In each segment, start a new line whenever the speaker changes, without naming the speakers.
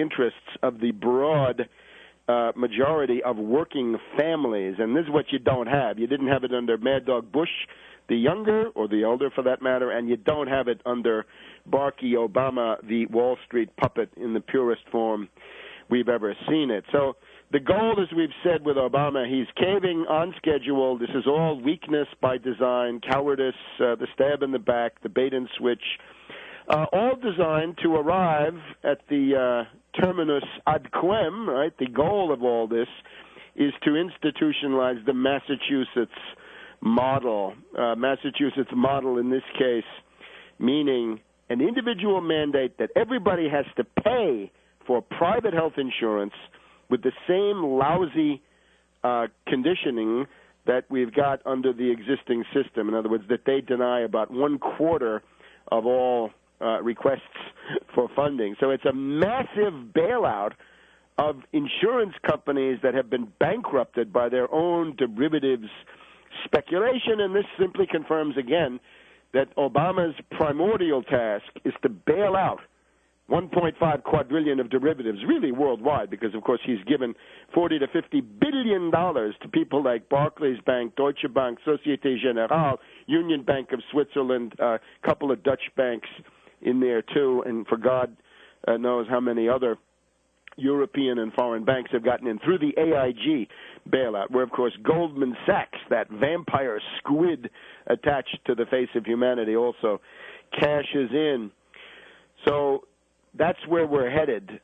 the interests of the broad majority of working families. And this is what you don't have. You didn't have it under Mad Dog Bush, the younger, or the elder for that matter, and you don't have it under Barky Obama, the Wall Street puppet in the purest form we've ever seen it. So the goal, as we've said with Obama, he's caving on schedule. This is all weakness by design, cowardice, the stab in the back, the bait and switch, all designed to arrive at the terminus ad quem, right? The goal of all this is to institutionalize the Massachusetts model. Massachusetts model in this case meaning an individual mandate that everybody has to pay for private health insurance with the same lousy conditioning that we've got under the existing system. In other words, that they deny about 1/4 of all requests for funding. So it's a massive bailout of insurance companies that have been bankrupted by their own derivatives speculation, and this simply confirms again that Obama's primordial task is to bail out 1.5 quadrillion of derivatives, really worldwide, because, of course, he's given $40 to $50 billion to people like Barclays Bank, Deutsche Bank, Societe Generale, Union Bank of Switzerland, a couple of Dutch banks in there, too, and for God knows how many other European and foreign banks have gotten in through the AIG bailout, where, of course, Goldman Sachs, that vampire squid attached to the face of humanity, also cashes in. So that's where we're headed.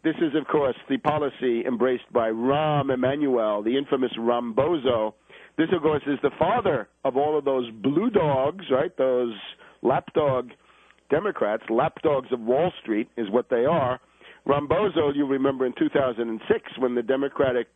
This is, of course, the policy embraced by Rahm Emanuel, the infamous Rambozo. This, of course, is the father of all of those blue dogs, right, those lapdog Democrats. Lapdogs of Wall Street is what they are. Rambozo, you remember in 2006 when the Democratic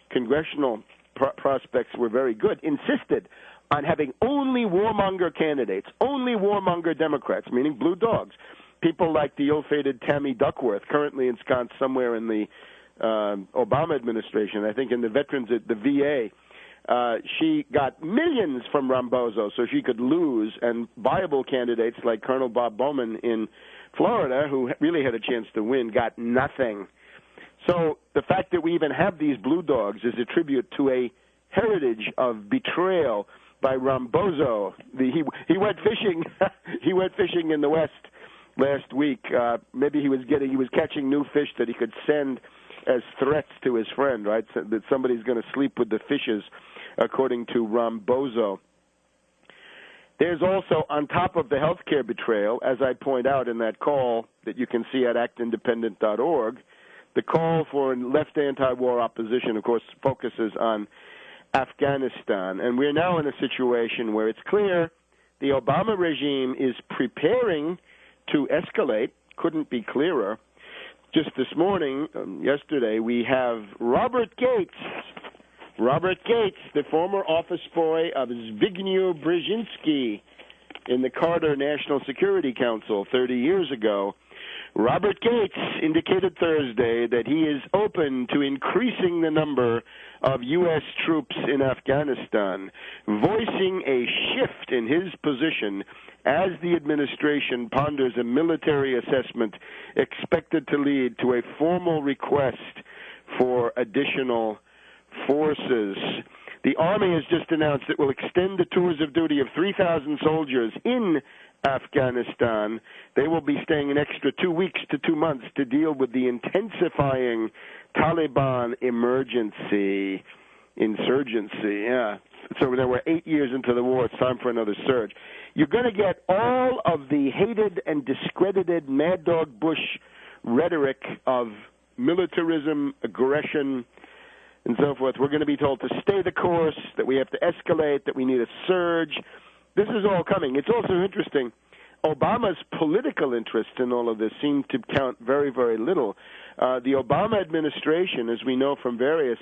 congressional prospects were very good, insisted on having only warmonger candidates, only warmonger Democrats, meaning blue dogs. People like the ill-fated Tammy Duckworth, currently ensconced somewhere in the Obama administration, I think in the veterans at the VA. She got millions from Rambozo so she could lose, and viable candidates like Colonel Bob Bowman in Florida, who really had a chance to win, got nothing. So the fact that we even have these blue dogs is a tribute to a heritage of betrayal by Rambozo. He went fishing. He went fishing in the West last week. Maybe he was catching new fish that he could send as threats to his friend, right? So that somebody's going to sleep with the fishes, according to Rambozo. There's also, on top of the healthcare betrayal, as I point out in that call that you can see at actindependent.org, the call for left anti-war opposition, of course, focuses on Afghanistan. And we're now in a situation where it's clear the Obama regime is preparing to escalate. Couldn't be clearer. Just this morning, yesterday, we have Robert Gates, the former office boy of Zbigniew Brzezinski in the Carter National Security Council 30 years ago. Robert Gates indicated Thursday that he is open to increasing the number of U.S. troops in Afghanistan, voicing a shift in his position as the administration ponders a military assessment expected to lead to a formal request for additional forces. The Army has just announced it will extend the tours of duty of 3,000 soldiers in Afghanistan. They will be staying an extra 2 weeks to 2 months to deal with the intensifying Taliban insurgency. Yeah. So now we're 8 years into the war. It's time for another surge. You're going to get all of the hated and discredited Mad Dog Bush rhetoric of militarism, aggression, and so forth. We're going to be told to stay the course, that we have to escalate, that we need a surge. This is all coming. It's also interesting. Obama's political interests in all of this seem to count very, very little. The Obama administration, as we know from various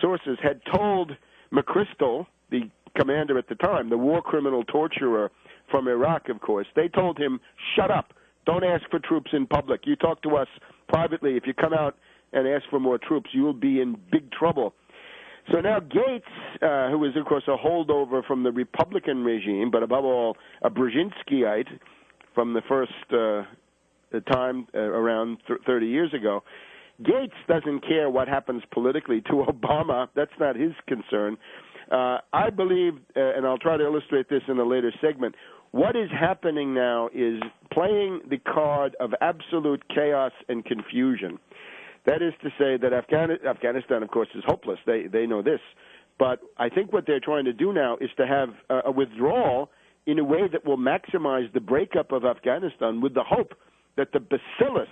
sources, had told McChrystal, the commander at the time, the war criminal torturer from Iraq, of course, they told him, shut up. Don't ask for troops in public. You talk to us privately. If you come out and ask for more troops, you will be in big trouble. So now Gates, who is, of course, a holdover from the Republican regime, but above all a Brzezinskiite from the first time around 30 years ago. Gates doesn't care what happens politically to Obama. That's not his concern. I believe, and I'll try to illustrate this in a later segment, what is happening now is playing the card of absolute chaos and confusion. That is to say that Afghanistan, of course, is hopeless. They know this. But I think what they're trying to do now is to have a withdrawal in a way that will maximize the breakup of Afghanistan with the hope that the bacillus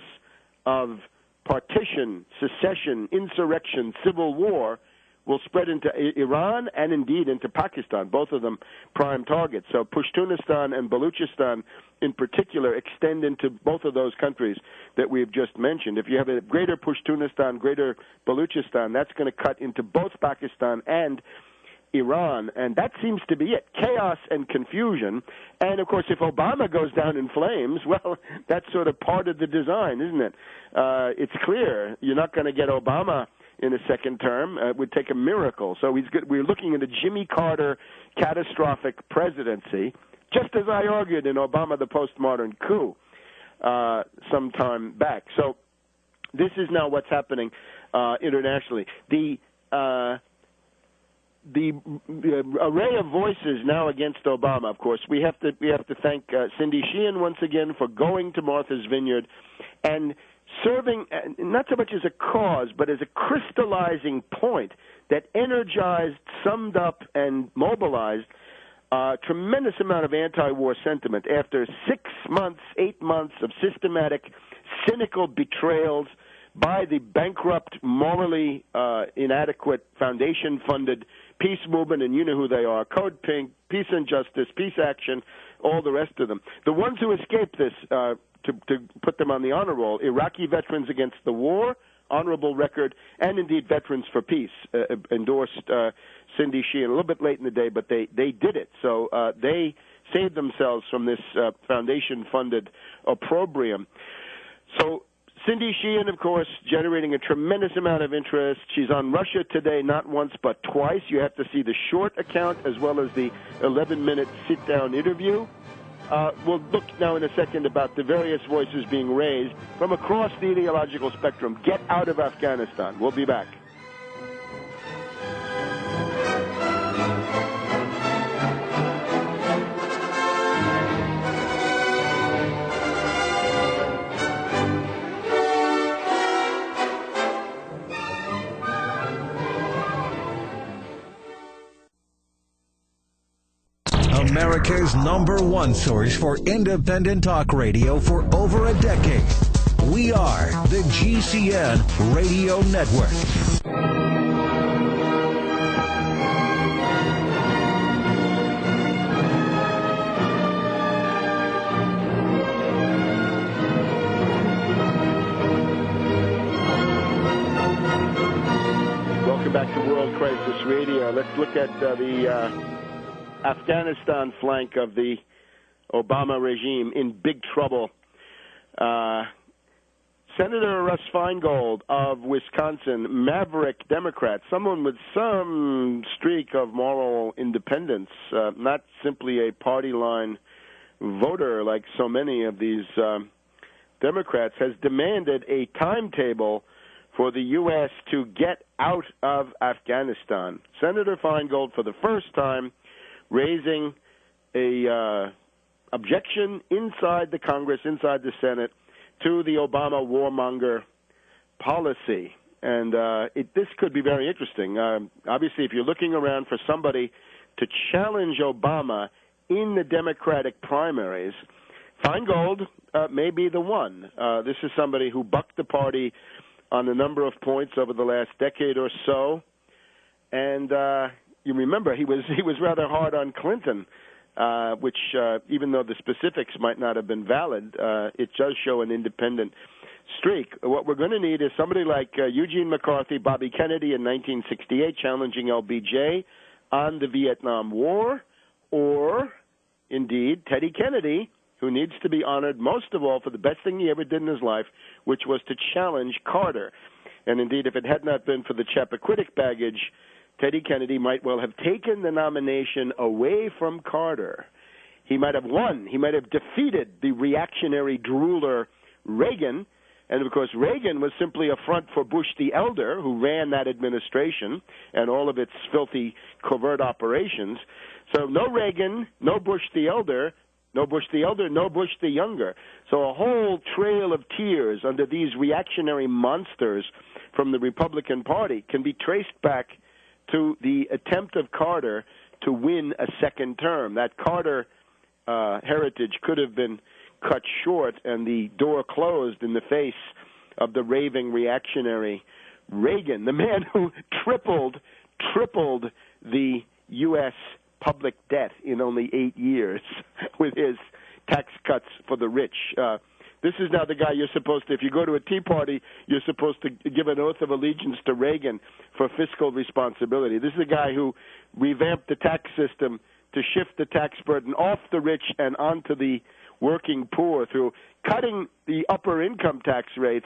of partition, secession, insurrection, civil war will spread into Iran and indeed into Pakistan, both of them prime targets. So Pashtunistan and Baluchistan in particular extend into both of those countries that we've just mentioned. If you have a greater Pashtunistan, greater Baluchistan, that's going to cut into both Pakistan and Iran, and that seems to be it, chaos and confusion. And, of course, if Obama goes down in flames, well, that's sort of part of the design, isn't it? It's clear you're not going to get Obama in a second term. It would take a miracle. So we're looking at a Jimmy Carter catastrophic presidency, just as I argued in Obama the Postmodern Coup some time back. So this is now what's happening internationally. The array of voices now against Obama, of course, we have to thank Cindy Sheehan once again for going to Martha's Vineyard and serving not so much as a cause, but as a crystallizing point that energized, summed up, and mobilized a tremendous amount of anti-war sentiment after 8 months of systematic, cynical betrayals by the bankrupt, morally inadequate, foundation-funded peace movement, and you know who they are, Code Pink, Peace and Justice, Peace Action, all the rest of them. The ones who escaped this, to put them on the honor roll, Iraqi Veterans Against the War, honorable record, and indeed Veterans for Peace, endorsed Cindy Sheehan a little bit late in the day, but they did it. So they saved themselves from this foundation-funded opprobrium. So Cindy Sheehan, of course, generating a tremendous amount of interest. She's on Russia Today not once but twice. You have to see the short account as well as the 11-minute sit-down interview. We'll look now in a second about the various voices being raised from across the ideological spectrum. Get out of Afghanistan. We'll be back.
America's #1 source for independent talk radio for over a decade. We are the GCN Radio Network.
Welcome back to World Crisis Radio. Let's look at the Afghanistan flank of the Obama regime in big trouble. Senator Russ Feingold of Wisconsin, maverick Democrat, someone with some streak of moral independence, not simply a party line voter like so many of these Democrats, has demanded a timetable for the U.S. to get out of Afghanistan. Senator Feingold, for the first time, raising a objection inside the Congress, inside the Senate, to the Obama warmonger policy. And this could be very interesting. Obviously, if you're looking around for somebody to challenge Obama in the Democratic primaries, Feingold may be the one. This is somebody who bucked the party on a number of points over the last decade or so. And you remember he was rather hard on Clinton, which even though the specifics might not have been valid, it does show an independent streak. What we're going to need is somebody like Eugene McCarthy, Bobby Kennedy in 1968 challenging LBJ on the Vietnam War, or indeed Teddy Kennedy, who needs to be honored most of all for the best thing he ever did in his life, which was to challenge Carter. And indeed, if it had not been for the Chappaquiddick baggage, Teddy Kennedy might well have taken the nomination away from Carter. He might have won. He might have defeated the reactionary drooler Reagan. And, of course, Reagan was simply a front for Bush the Elder, who ran that administration and all of its filthy covert operations. So no Reagan, no Bush the Elder, no Bush the Elder, no Bush the Younger. So a whole trail of tears under these reactionary monsters from the Republican Party can be traced back to the attempt of Carter to win a second term. That Carter heritage could have been cut short and the door closed in the face of the raving reactionary Reagan, the man who tripled the U.S. public debt in only 8 years with his tax cuts for the rich. This is now the guy you're supposed to, if you go to a Tea Party, you're supposed to give an oath of allegiance to Reagan for fiscal responsibility. This is a guy who revamped the tax system to shift the tax burden off the rich and onto the working poor through cutting the upper income tax rates